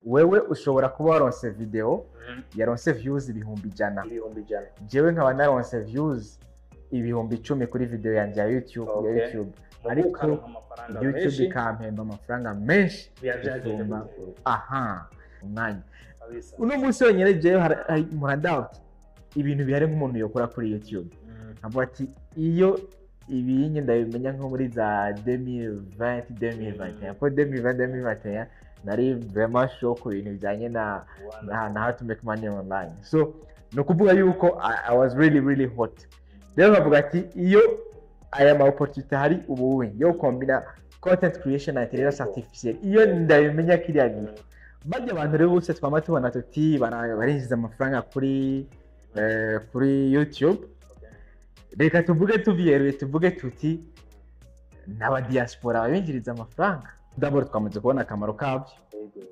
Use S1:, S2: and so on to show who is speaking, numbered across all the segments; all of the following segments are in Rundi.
S1: wewe ushobora kuba waronse video yaronse views ibihumbi 100 jewe nkaba naronse views ibihumbi 10 kuri video yanjye ya YouTube ariko YouTube ikampemba amafaranga menshi umwanya uno munsi wenyine jewe muradoubt ibintu bihari nk'umuntu yokora kuri YouTube nkavuga ati iyo ibinye ndabimenya nko muri za 2020 hapo 2021 nari vraiment show ku bintu bijanye na how to make money online. So no kuvuga yuko I was really hot. Rero bavuga ati iyo aya ma opportunity hari ubuwe yo kombina content creation na intelligence artificial iyo ndabimenya kiriya gihe bajya abantu rero bose twama tubona tuti barinjiza amafaranga kuri YouTube. Reka tuvuge tuvyeruye tuvuge tuti n'aba diaspora babinjiriza amafaranga. D'abord twamaze kubona akamaro kabyo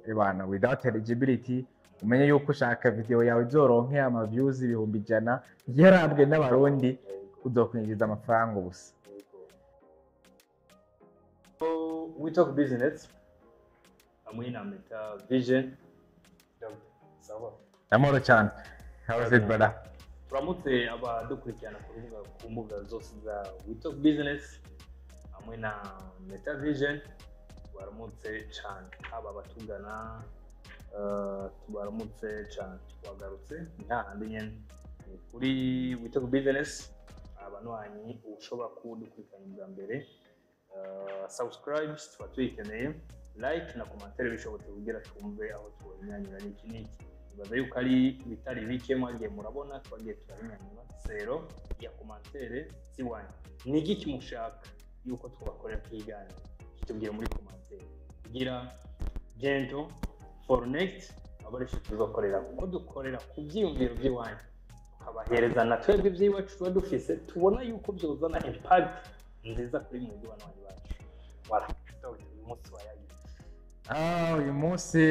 S1: ebana without eligibility umenye yuko ushaka video yawe zoronke ama views ibihumbi 100 yarabwe n'abarundi uzokwinjiza amafaranga ubusa.
S2: So we talk business. Amwina Meta Vision. Sawa.
S1: Amoro cyane. How is it brother?
S2: Turamutse abadukurikirana ku mbuga zose za we talk business. Amwina Meta Vision. Baramutse cyane aba batugana tubaramutse cyane twagarutse ntahandi nyene kuri we talk business abanwanyi ushobora kudukurikirana bwa mbere subscribe twatuyikeneye like na commentaire bishobotse kugira twumve aho tubonyanyura n'iki bibaza yuko ari bitari bike mwagiye murabona twagiye turanyanyura zero ya commentaire ziwanyu ni iki mushaka yuko twabakorera kigana kitubwiye muri commentaire kugira gento for next abarisha tuzokorera kuko dukorera ku byiyumviro by'iwanyu tukabahereza na twebwe by'iwacu tuba dufise tubona yuko byozana impact nziza kuri mwebwe bantu bacu wala uyu munsi wayagira
S1: uyu munsi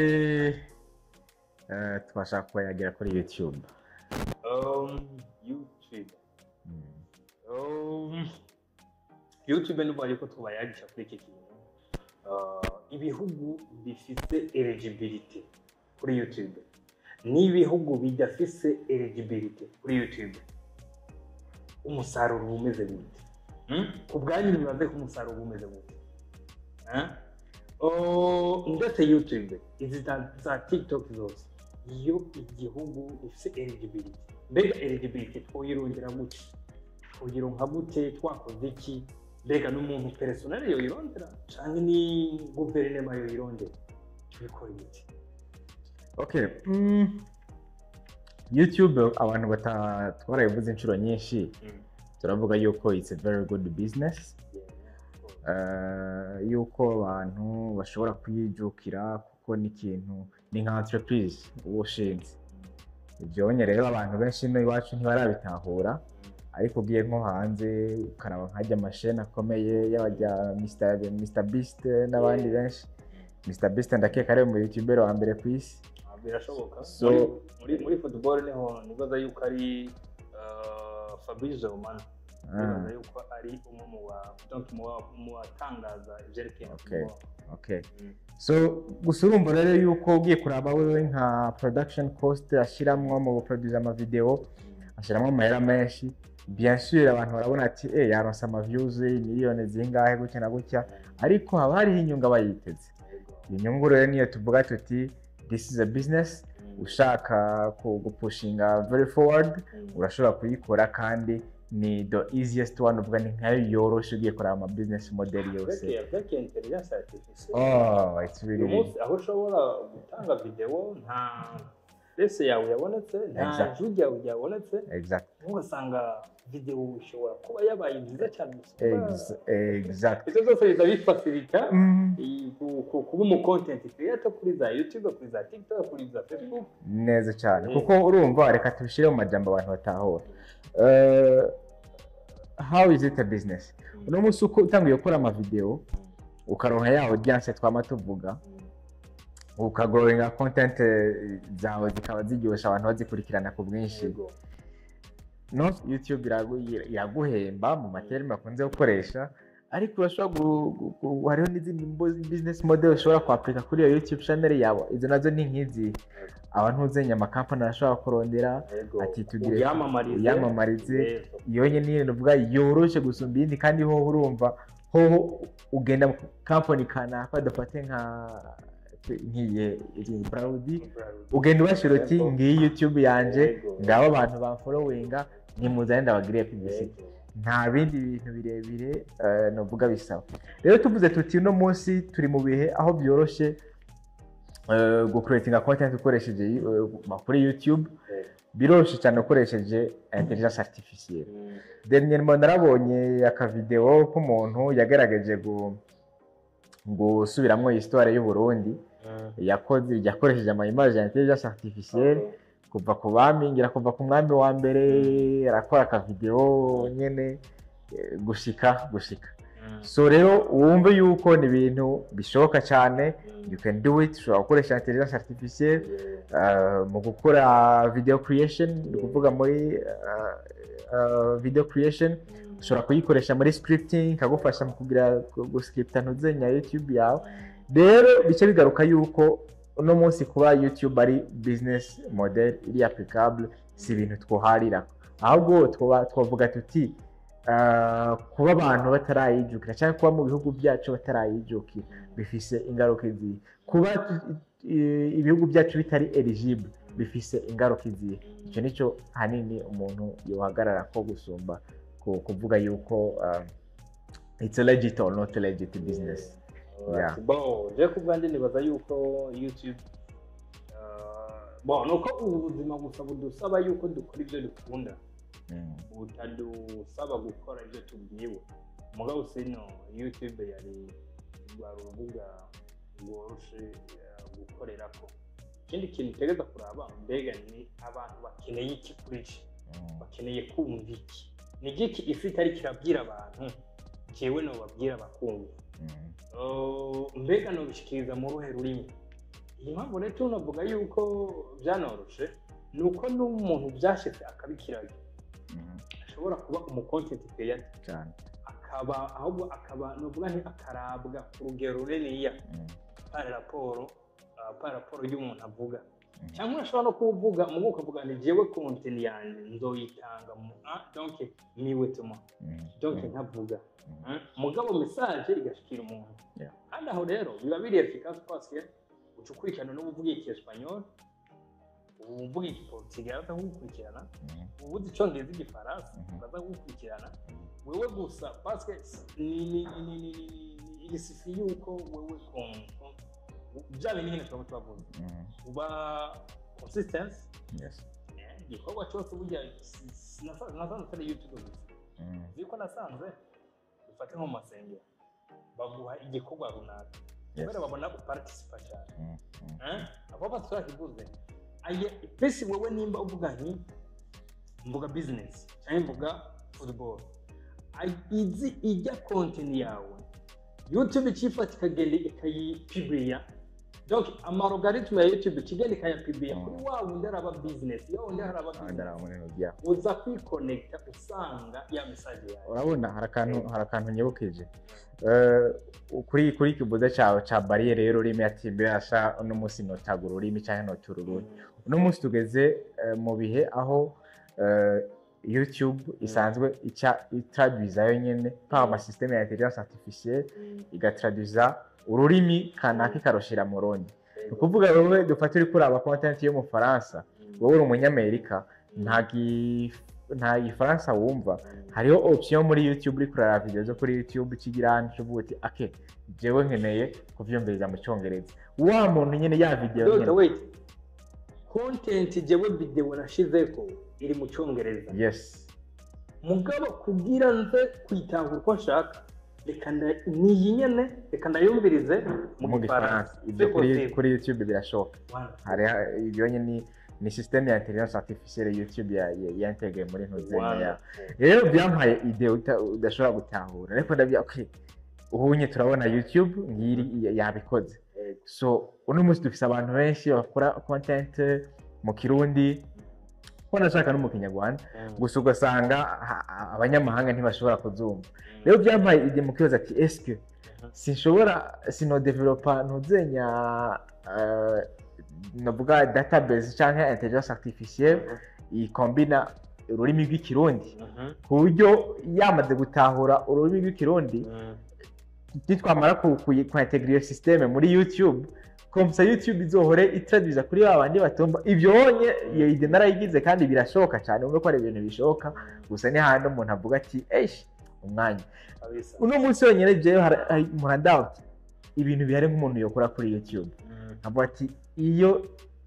S1: twashaka kuyagira kuri YouTube
S2: YouTube n'ubu ariko tubayagisha kuri iki kintu ibihugu bifite eligibility kuri YouTube n'ibihugu bidafise eligibility kuri YouTube umusaruro umeze gute kubwanyu nibaze ko umusaruro umeze gute ndetse YouTube izi za TikTok zose iyo igihugu gifite eligibility mbega eligibility twirondera gute twironka gute twakoze iki mbega n'umuntu personnel yo yirondera cyane ni guverinoma yo yirondera tubikora iki?
S1: Okay, YouTube abantu twarayivuze inshuro nyinshi turavuga yuko it's a very good business yuko abantu bashobora kuyijukira kuko ni ikintu ni nka entreprise ubushinze ibyo rero abantu benshi no iwacu ntibarabitahura ariko ugiye nko hanze ukaraba nkajya amasheni akomeye y'abajya Mr Beast n'abandi benshi. Mr Beast ndakeka ari mu YouTuber wa mbere ku isi
S2: birashoboka muri football niho nibaza yuko ari Fabrizio Romano nibaza yuko ari umwe mu batangaza ivyerekeye
S1: okay so gusa urumva rero yuko ugiye kuraba wewe nka production cost ashiramwo mu produce ama video ashiramwo amahera menshi bien sûr abantu barabona ati yaronse ama views miliyoni zingahe gutya na gutya ariko haba hari inyungu bayiteze. Inyungu rero niyo tuvuga tuti this is a business ushaka gupushinga very forward urashobora kuyikora kandi ni the easiest one uvuga ni nkayo yoroshe ugiye kuraba ama business model yose. It's really
S2: aho ushobora gutanga video nta ese yawe yabonetse nta jujya yabonetse ugasanga video ushobora kuba yabaye nziza cyane
S1: exactly
S2: icyo zose bizabifacilita kuba mu content creator kuri za YouTube kuri za TikTok kuri za Facebook
S1: neza cyane kuko urumva reka tubishire mu majambo abantu batahora. How is it a business? Uno munsi uko utangiye gukora ama video ukaronka ya audience twama tuvuga ukagrowinga content zawe zikaba ziryosha abantu bazikurikirana ku bwinshi no YouTube iraguhemba mu material bakunze gukoresha ariko urashobora hariho n'izindi business model ushobora kwapurika kuri iyo YouTube channel yawe. Izo nazo ni nk'izi abantu uzenya amakampani arashobora kurondera ati tugire uyamamarize iyo nyine nuvuga yoroshe gusumba iyindi, kandi ho urumva ho ugenda mu company kanaka dufate nk'iye Browdy ugenda ubashira uti ngiyi YouTube yanje ngabo abantu bamfollowinga nimuzane ndabagiriye publicity, nta bindi bintu birebire novuga bisaba. Rero tuvuze tuti uno munsi turi mu bihe aho byoroshe gucreatinga content ukoresheje kuri YouTube, biroshe cyane ukoresheje intelligence artificielle. Dernièrement narabonye aka video k'umuntu yagerageje gusubiramwo histoire y'u Burundi, yakoresheje ama image ya intelligence artificielle kuva ku bami ngira kuva ku mwami wa mbere, arakora aka video nyene gushika. So rero wumve yuko ni ibintu bishoboka cyane, you can do it. Ushobora gukoresha intelligence artificielle mu gukora video creation, ni kuvuga muri video creation. Ushobora kuyikoresha muri scripting, kagufasha mu kugira guscripta ntuzenya YouTube yawe. Rero bice bigaruka yuko uno munsi kuba YouTube ari business model iri applicable, si ibintu twoharira, ahubwo twavuga tuti kuba abantu batarayijukira cyangwa kuba mu bihugu byacu batarayijukira bifise ingaruka izihe, kuba ibihugu byacu bitari eligible bifise ingaruka izihe. Icyo nicyo hanini umuntu yohagarara ko gusumba kuvuga yuko it's a legit or not a legit business.
S2: Bon, je kubwanje nibaza yuko YouTube nuko ubuzima gusa budusaba yuko dukora ibyo dukunda, utadusaba gukora ibyo tubwiwe. Mugabo sino YouTube yari urubuga rworoshe gukorerako. Ikindi kintu tegeza kuraba mbega ni abantu bakeneye iki kuri iki, bakeneye kumva iki, ni iki ifite ari kirabwira abantu jewe no babwira bakumva. Mbega no bishikiriza mu ruhe rurimi. Iyi mpamvu rero tunavuga yuko byanoroshe nuko n'umuntu byashitse akabikiraga ashobora kuba content creator cyane, akaba novuga nti akarabwa ku rugero runiniya par rapport y'umuntu avuga, cyangwa ashobora no kuvuga mu ukavuga ni jewe content yanjye nzoyitanga mu donc miwe tuma donc ntavuga mugabo message igashikira umuntu. Kandi aho rero biba biri efficace parce que ucukurikirana no kuvuga icyespanol, uvuga igiportugal gukurikirana, ubuzi icyongereza igifaransa ukaza gukurikirana wewe gusa parce que ni igisifi yuko wewe byabe nyine twavuze uba consistent. Yes, igikorwa cyose burya nasanze atari YouTube gusa, ziko nasanze dufate nko masengero baguha igikorwa runaka kubera babona uparticipa cyane. Abo baturakivuze aye pesi wewe nimba uvuga nti mvuga business cyangwa mvuga football, izi ijya content yawe YouTube chifata kagende ikayipibriya, donc amarogaritme ya YouTube kigende kayapibriya kuri wa wundi araba business yo wundi araba business uza kwiconnecta usanga ya message yawe. Urabona harakantu nyebukeje kuri kibuza cyawe cha barriere rero rimi atimbere asha no musi notagura urimi cyane notururu. Uno munsi tugeze mu bihe aho YouTube isanzwe itraduiza yonyene pa ama systeme ya intelligence artificielle igatraduiza ururimi kanaka karoshira mu rundi. Ukuvuga wewe dufate uri kuraba content yo mu Faransa, wowe uri umunyamerika nta gifaransa wumva, hariho option muri YouTube uri kuraba video zo kuri YouTube kigira ncuvuga uti ake jewe nkeneye kuvyumviriza mu cyongereza, wa muntu nyene ya video nyene wait content jewe video nashizeko iri mu cyongereza. Yes, mugabo kugira nze kwitanga uko nshaka reka niyinyene reka ndayumvirize mu gifaransa. Ibyo kuri YouTube birashoka. Hari ibyo nyene ni system ya intelligence artificielle YouTube yantegeye muri ntuzenya. Rero byampaye ide udashobora gutahura, ariko ndabya okay uhunye turabona YouTube ngiri yabikoze. So uno munsi dufise abantu benshi bakora content mu Kirundi,
S1: ko nashaka no mu Kinyarwanda gusa ugasanga abanyamahanga ntibashobora kuzumva. Rero byampaye ide mu kibazo ati eske sinshobora sino developer ntuzenya navuga database cyangwa intelligence artificielle ikombina ururimi rw'ikirundi ku buryo yamaze gutahura ururimi rw'ikirundi twamara kuintegrer systeme muri YouTube komsa YouTube izohore itraduza kuri babandi batumva ibyo honye iyo ide narayigize kandi birashoboka cyane ubwo ko ari ibintu bishoboka gusa ni handi umuntu avuga ati umwanya uno munsi wenyine jeyo muradoubt ibintu bihari nk'umuntu yokora kuri YouTube avuga ati iyo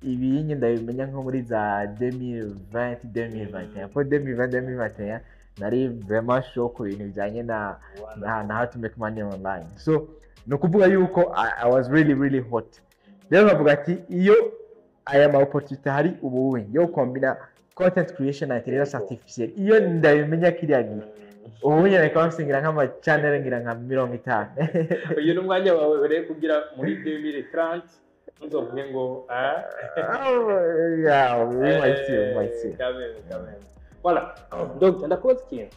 S1: ibinye ndabimenya nko muri za 2020 2021 ko 2020 nari vraiment shock ku bintu bijanye na how to make money online. So no kuvuga yuko I was really hot. Rero bavuga ati iyo aya ma opportunity hari ubuwe yo kombina content creation na intelligence artificielle iyo ndabimenya kiriya gihe ubu nyine kansingira nk'ama channel ngira nka 50
S2: uyu n'umwanya wawe rero kugira muri 2030 nzovuye ngo
S1: yeah we might see
S2: Kamen. Voilà, donc ndakubaza ikintu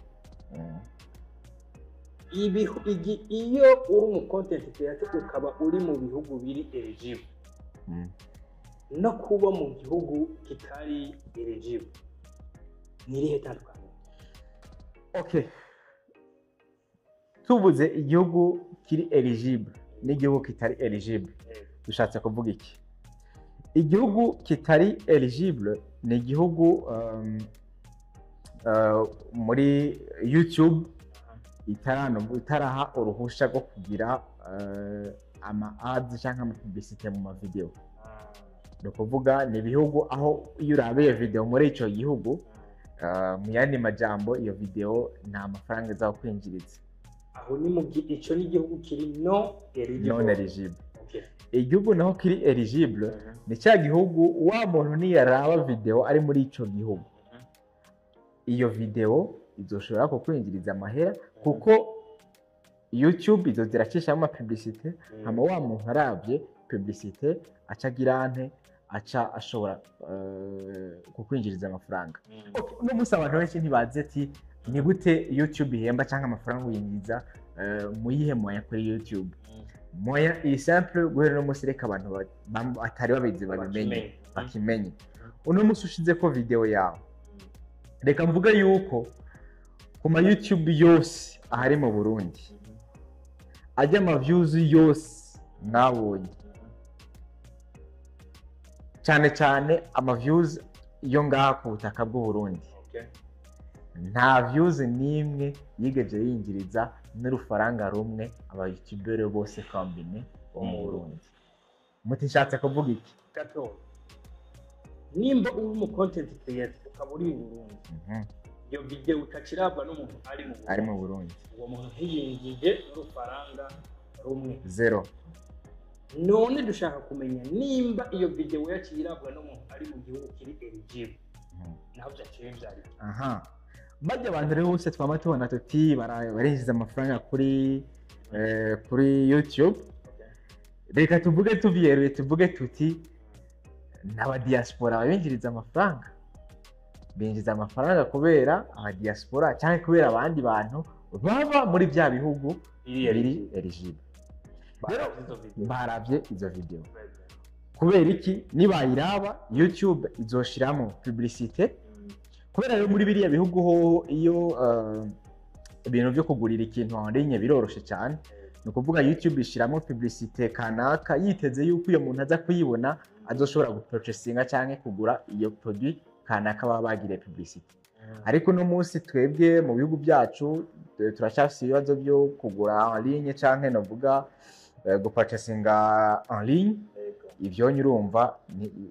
S2: iyo uri mu content creator ukaba uri mu bihugu biri eligible no kuba mu gihugu kitari eligible nirihe tandukaniro?
S1: Okay, tubuze igihugu kiri eligible n'igihugu kitari eligible dushatse kuvuga iki? Igihugu kitari eligible ni igihugu muri YouTube itaraha uruhusha rwo kugira ama ads cyangwa ama publicité mu video. No kuvuga ni ibihugu aho iyo urabiye video muri ico gihugu mu yandi majambo iyo video nta mafaranga zawo kwinjiriza.
S2: Aho ni mu ico ni igihugu kiri non eligible.
S1: Okay. Igihugu naho kiri eligible ni cya gihugu wa muntu niyaraba video ari muri ico gihugu. Iyo video izoshobora kukwinjiriza amahera kuko YouTube izo ziracisha ama publicité hama wa muntu arabye publicité acagirante aca ashobora kukwinjiriza amafaranga. Okay, no musa abantu benshi ntibaze ati ni gute YouTube ihemba cyangwa amafaranga uyinjiza muyihe moya kuri YouTube. Moya iyi simple guhera no musireka abantu atari babizi babimenye bakimenye. Uno musi ushize ko video yawe reka mvuga yuko kuma YouTube yose ahari mu Burundi ajya ama views yose nabonye cyane ama views yo ngaha ku butaka bw'u Burundi nta views nimwe yigeje yinjiriza n'urufaranga rumwe aba YouTuber bose combine bo mu Burundi. Mutishatse kuvuga iki?
S2: Gato nimba uri mu content creator ukaba uri mu Burundi iyo video utacirabwa n'umuntu ari mu
S1: Burundi
S2: uwo muntu ntiyinjije n'urufaranga rumwe
S1: zero.
S2: None dushaka kumenya nimba iyo video yakirabwa n'umuntu ari mu gihugu kiri eligible naho byaciye byari
S1: bajya abantu rero bose twama tubona tuti barinjiza amafaranga kuri YouTube. Reka tuvuge tuvyereye tuvuge tuti n'aba diaspora babinjiriza amafaranga binjiza amafaranga kubera aba diaspora cyangwa kubera abandi bantu baba muri bya bihugu biri eligible. Baravye izo video kubera iki nibayiraba YouTube izoshiramo publicité kubera rero muri biriya bihugu ho iyo ibintu byo kugurira ikintu en ligne biroroshe cyane. No kuvuga YouTube ishiramo publicité kanaka yiteze yuko iyo muntu aza kuyibona azoshobora gupurchasinga cyangwa kugura iyo produit kanaka baba bagire publicité. Ariko no munsi twebwe mu bihugu byacu turacyafise ibibazo byo kugura en ligne cyangwa no vuga gupurchasinga en ligne ivyo nyurumva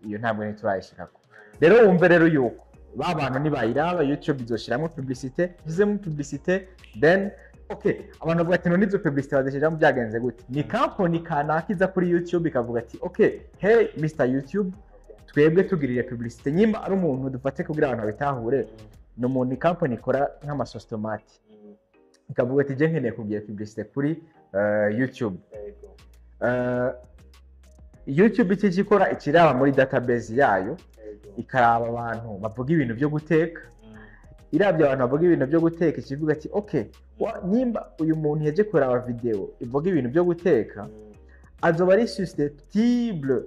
S1: iyo ntabwo ni turayishikako. Rero wumve rero yuko babantu nibayiraba YouTube izoshiramo publicité izemo publicité then okay abantu bavuga ati no nizo publicité bazishiramo byagenze gute ni company kanaka iza kuri YouTube ikavuga ati okay hey Mr YouTube twebwe tugirire publicité nyimba ari umuntu dufate kugira abantu babitahure no muntu company ikora nk'amasostomati ikavuga ati je nkeneye kugira publicité kuri YouTube. YouTube iki gikora ikiraba muri database yayo ikaraba abantu bavuga ibintu byo guteka, irabye abantu bavuga ibintu byo guteka ikivuga ati okay, nimba uyu muntu yaje kuraba video ivuga ibintu byo guteka azoba ari susceptible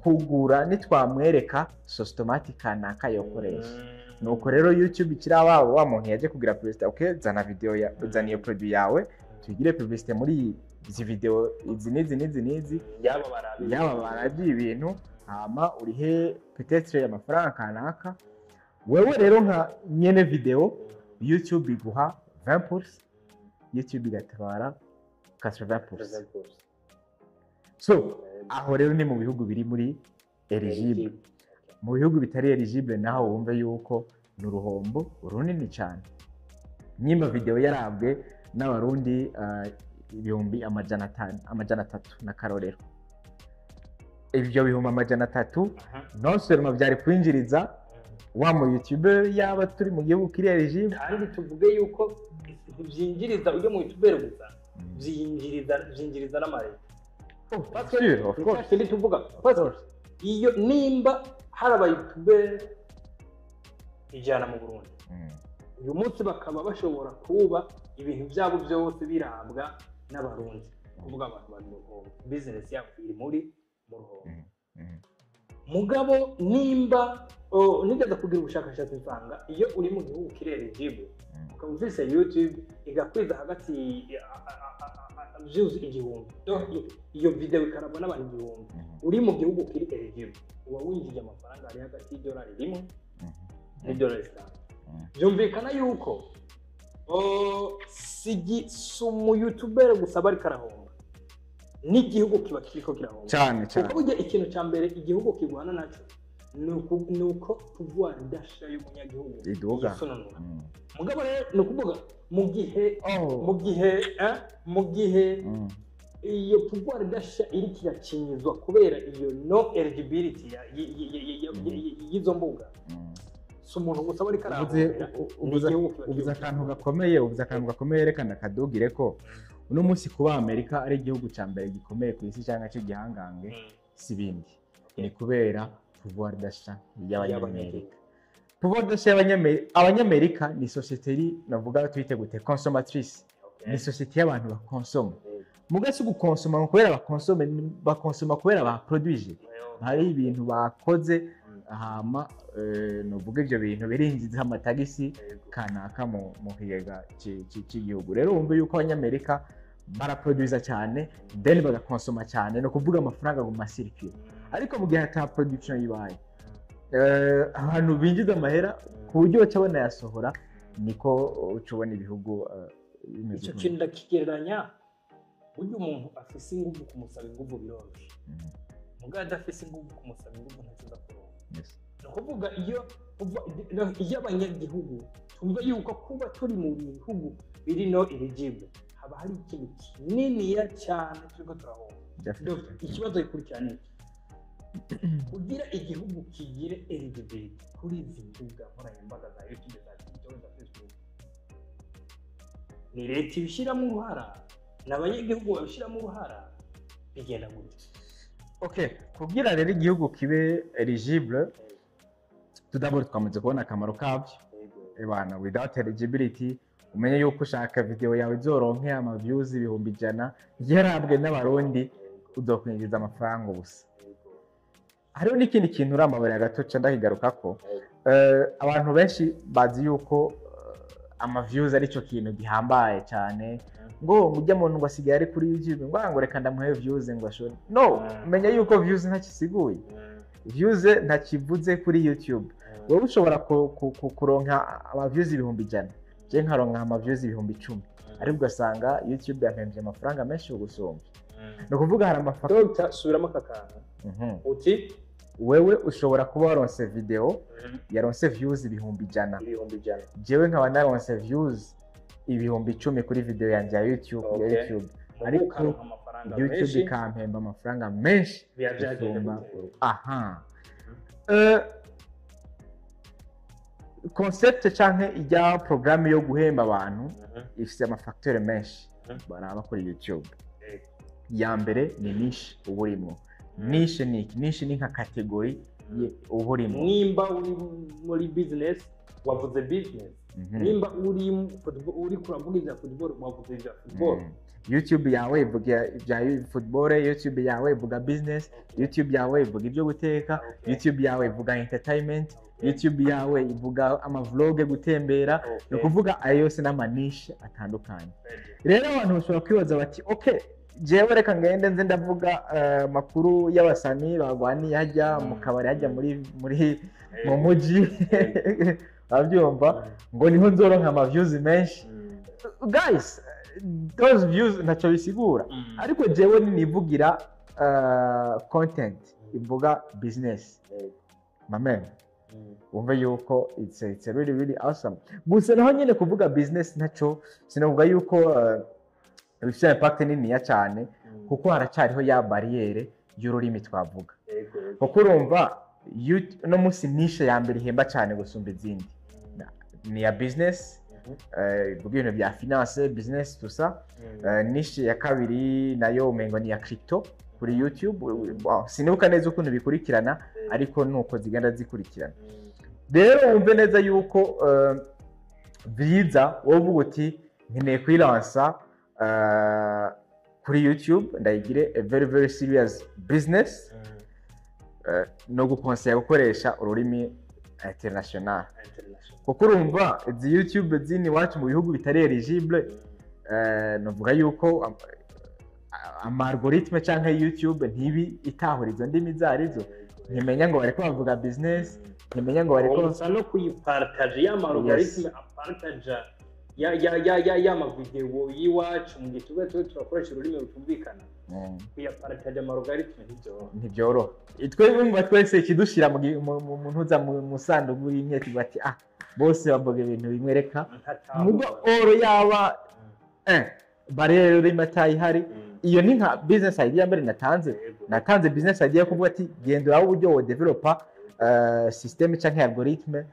S1: kugura nitwamwereka sauce tomate kanaka yokoresha. Nuko rero YouTube kiraba wa muntu yaje kugira publicité, okay, zana video ya zana iyo produit yawe tugire publicité muri izi video izi yaba baragiye ibintu hama urihe peut-être amafaranga kanaka. Wewe rero nka nyene video YouTube iguha 20%, YouTube igatwara 80%. So aho rero ni mu bihugu biri muri eligible. Mu bihugu bitari eligible naho wumve yuko n'uruhombo runini cyane. Nyimba video yarabwe n'abarundi ibihumbi amajana 300 na karorero. Ibyo bihumbi amajana 3 non seulement byari kwinjiriza wa mu YouTuber yaba turi mu gihugu kiri eligible,
S2: kandi tuvuge yuko byinjiriza ujye mu YouTuber gusa, byinjiriza n'amareta.
S1: Of course.
S2: Ndi tuvuga iyo nimba hari aba YouTuber ijana mu Burundi, uyu munsi bakaba bashobora kuba ibintu byabo byose birabwa n'abarundi, kuvuga abantu bari mu ruhombo, business yabo iri muri mu ruhombo. Mugabo nimba nigeze kugira ubushakashatsi nsanga iyo uri mu gihugu kiri eligible ukaba ufise YouTube igakwiza hagati views igihumbi, iyo video ikarabwa n'abantu igihumbi, uri mu gihugu kiri eligible uba winjije amafaranga ari hagati y'idolari rimwe n'idolari 5. Byumvikana yuko sumu YouTuber gusa bari karahomba, n'igihugu kiba kiriko kirahomba
S1: cyane.
S2: Kuko burya ikintu cya mbere igihugu kigwana nacyo nuko pouvoir d'achat y'umunyagihugu yisononora. Mugabo rero ni ukuvuga mu gihe iyo pouvoir d'achat iri kiracinyizwa kubera iyo no eligibility y'izo mbuga, si umuntu gusa bari karahomba.
S1: Ubuze akantu gakomeye rekana kadugire ko uno munsi kuba Amerika ari igihugu cya mbere gikomeye ku isi cyangwa cyo gihangange si bindi, ni kubera pouvoir d'achat y'Abanyamerika. Pouvoir d'achat y'Abanyamerika ni société navuga twite gute consommatrice, ni société y'abantu bakonsoma. Mugasi gukonsoma kubera bakonsoma kubera baproduise, hari ibintu bakoze hama novuga ibyo bintu birinjiza amatagisi kanaka mu hiyega cy'igihugu. Rero wumve yuko Abanyamerika baraproduisa cyane then bagakonsoma cyane, no kuvuga amafaranga mu masirikiro. Ariko mu gihe ata production yibaye abantu binjiza amahera ku buryo cyabona yasohora, niko ucubona ibihugu bimeze.
S2: Icyo kintu ndakigereranya buryo umuntu afise ingufu kumusaba ingufu biroroshye, mugabo adafise ingufu kumusaba ingufu ntakiza kuronka. No kuvuga iyo abanyagihugu tumva yuko kuba turi mu bihugu biri no eligible haba hari ikintu kininiya cyane turiko turahomba. Ikibazo gikurikirana kugira igihugu kigire eligibility kuri izi mbuga nkoranyambaga za YouTube, za TikTok, za Facebook, ni leta ibishyiramo uruhara n'abanyagihugu babishyiramo uruhara, bigenda gute?
S1: Okay, kugira rero igihugu kibe eligible tudabura twamaze kubona akamaro kabyo. Ebana without eligibility umenye yuko ushaka video yawe izoronke ama views ibihumbi 100 yarabwe n'abarundi uzokwinjiza amafaranga ubusa. Hariho n'ikindi kintu uramabara gato cyane ndakigaruka ko abantu benshi bazi yuko ama views ari cyo kintu gihambaye cyane, ngo mujya muntu ngo asigaye ari kuri YouTube ngo reka ndamuhe views ngo ashore. No, menya yuko views ntakisiguye, views ntakivuze kuri YouTube. Wowe ushobora kuronka ama views ibihumbi 100, je nkaronka ama views ibihumbi 10, ariko ugasanga YouTube yampemje amafaranga menshi ugusumba. No kuvuga hari amafaranga
S2: subiramo kakana. Uti
S1: wewe ushobora kuba waronse video yaronse views ibihumbi 100, jewe nkaba naronse views ibihumbi 10 kuri video yanjye ya YouTube, ariko YouTube ikampemba amafaranga menshi. Concept canke ijya programme yo guhemba abantu ifite amafacteur menshi baraba kuri YouTube. Ya mbere ni niche uburimo. Niche ni nka category uburimo
S2: nimba uri muri business wavuze business nimba uri kuravuga ibya football wavuze ibya football
S1: YouTube yawe ivuga ibya football, YouTube yawe ivuga business, YouTube yawe ivuga ibyo guteka, YouTube yawe ivuga entertainment, YouTube yawe ivuga amavlog gutembera, no kuvuga ayo yose n'amanishe atandukanye. Rero abantu bashobora kwibaza bati okay, jewe reka ngende nze ndavuga makuru y'abasani bagwaniye hajya mu kabari hajya mu muji abyumva ngo niho nzoronka ama views menshi. Guys, those views ntacyo bisigura, ariko jewe nivugira content ivuga business mamen umve yuko it's really awesome. Gusa naho nyine kuvuga business ntacyo sinavuga yuko bifite impact nini cyane, kuko haracyariho ya barriere y'ururimi twavuga. Kuko urumva no munsi nishe ya mbere ihemba cyane gusumba izindi ni ya business, ibintu bya finance business tusa. Nishe ya kabiri nayo umengo ni ya crypto kuri YouTube. Sinibuka neza ukuntu bikurikirana, ariko nuko zigenda zikurikirana. Rero wumve neza yuko byiza wovuga uti nkeneye kwilansa kuri YouTube ndayigire a very serious business, no gukonseya gukoresha ururimi international. Kuko urumva izi YouTube zini wacu mu bihugu bitari eligible, novuga yuko algoritme cyangwa YouTube ntibi itahurizo ndimi zarizo, ntimenya ngo bariko bavuga business, ntimenya ngo bariko
S2: no kuyipartage ya algoritme apartage ya mavideo yiwacu mu gihe turakoresha ururimi rutumvikana. Kuyapartage algoritme
S1: ntibyoroha. Twebwe twese ikidushira mu ntuza mu sanduku y'imwe tubati bose bavuga ibintu bimwereka mugo oro yaba barero rimatayi hari. Iyo ni nka business idea mbere natanze business idea kuvuga ati gendera aho uburyo wo developer system cyangwa algoritme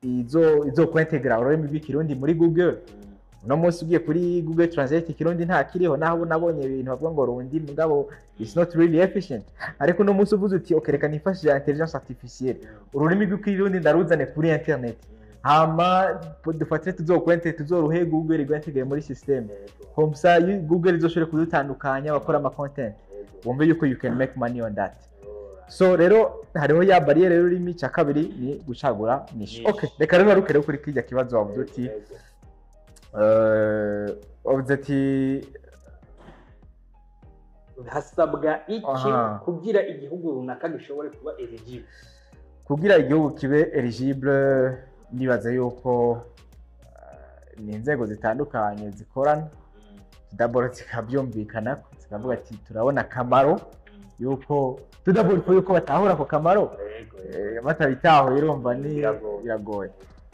S1: izo kwintegra ururimi rw'ikirundi muri Google. No munsi ugiye kuri Google Translate ikirundi nta kiriho, naho nabonye ibintu bavuga ngo rundi mugabo it's not really efficient. Ariko no munsi uvuze uti okay reka nifashishe intelligence artificielle ururimi rw'ikirundi ndaruzane kuri internet, hama dufatire tuzoruhe Google igwantegeye muri system, komsa Google izoshobora kudutandukanya bakora ama content, wumve yuko you can make money on that. So rero hariho ya barriere y'ururimi. Cya kabiri ni gucagura niche. Okay, reka rero narukere kuri kijya kibazo wavuze uti
S2: hasabwa iki kugira igihugu runaka gishobore kuba eligible.
S1: Kugira igihugu kibe eligible nibaza yuko ni inzego zitandukanye zikorana, tudabora zikabyumvikana zikavuga ati turabona akamaro yuko yuko batahura ako kamaro, batabitaho irumva ni biragoye.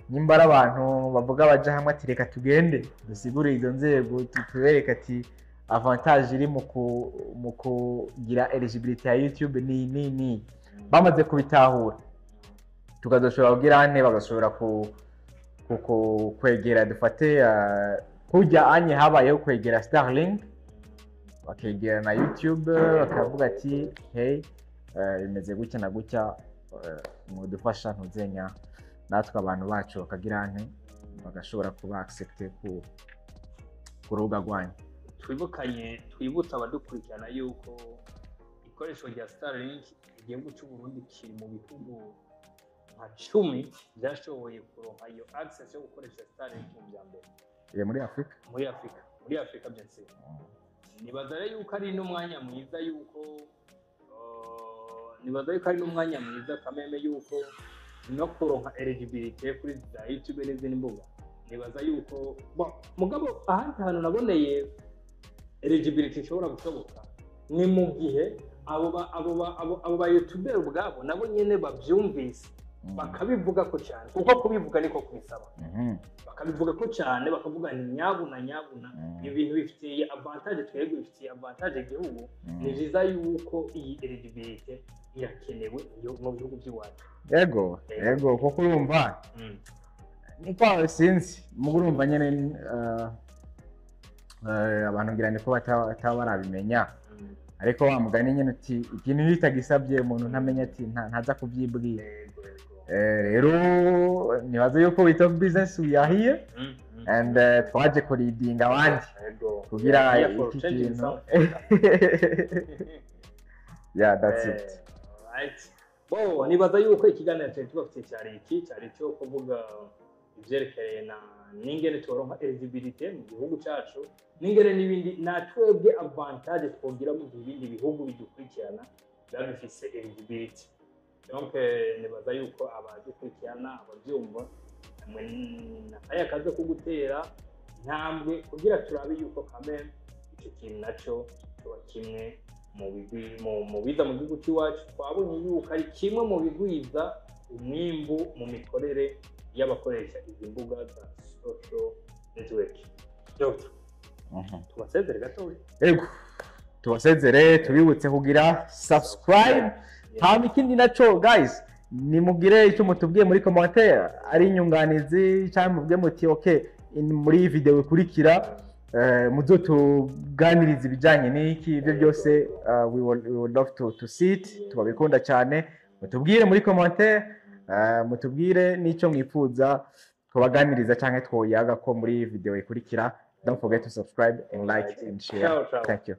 S1: Nimbara abantu bavuga baje hamwe ati reka tugende dusigure izo nzego tubereka ati avantage iri mu kugira eligibility ya YouTube ni bamaze kubitahura, tukazoshobora kugira ane bagashobora kwegera dufate kujya anye habayeho kwegera Starlink bakegera na YouTube bakavuga ati hey imeze gutya na gutya mudufasha ntuzenya natwe abantu bacu bakagira ane bagashobora kuba accepte ku rubuga rwanyu.
S2: Twibutsa abadukurikirana yuko ikoresho rya Starlink igihugu cy'u Burundi kiri mu bihugu nka 10 byashoboye kuronka iyo access yo gukoresha Starlink mu byambere
S1: muri Afrika.
S2: Muri Afrika byose nibaza yuko ari n'umwanya mwiza yuko n'umwanya mwiza kameme yuko no kuronka eligibility kuri za YouTube n'izindi mbuga. Nibaza yuko mugabo ahandi hantu naboneye eligibility ishobora gushoboka ni mu gihe abo ba YouTuber ubwabo nabo nyene bavyumvise bakabivuga ko cyane, kuko kubivuga niko kubisaba. Bakabivuga ko cyane bakavuga ni nyabuna ibintu bifitiye advantage twego, bifitiye advantage igihugu. Ni byiza yuko iyi eligibility irakenewe mu bihugu by'iwacu.
S1: Yego kuko urumva niko sinzi mugurumva nyene abantu ngira niko batabara bimenya, ariko wa mugani nyine uti ikintu iyo utagisabye umuntu ntamenya ati ntaza kubyibwira. Rero nibaza yuko we talk business we are here and twaje kuridinga abandi kugira iki kintu. Yeah, that's it.
S2: Right. Bo nibaza yuko ikiganiro cyari cyari cyo kuvuga ivyerekeye na ningene turonka eligibility mu gihugu cyacu ningene nibindi natwebwe advantage twogira mu bindi bihugu bidukurikirana bafise eligibility. Donc nibaza yuko abadukurikirana abavyumva aya kaze kugutera ntambwe kugira turabe yuko kamere icyo kintu naco cyo kimwe mu biza mu gihugu cyacu twabonye yuko ari kimwe mu bigwiza umwimbu mu mikorere y'abakoresha izi mbuga za social network. Dr. Tubasezere gatoya.
S1: Yego. Tubasezere tubibutse kugira subscribe. Hama ikindi naco guys nimugire icyo mutubwiye muri commentaire ari inyunganizi cyangwa mubwiye muti okay muri video ikurikira muzotuganiriza ibijanye n'iki ibyo byose we would love to see it. Tubabikunda cyane mutubwire muri commentaire mutubwire n'icyo mwifuza kubaganiriza cyangwa twoyaga ko muri video ikurikira. Don't forget to subscribe and like and share. Thank you.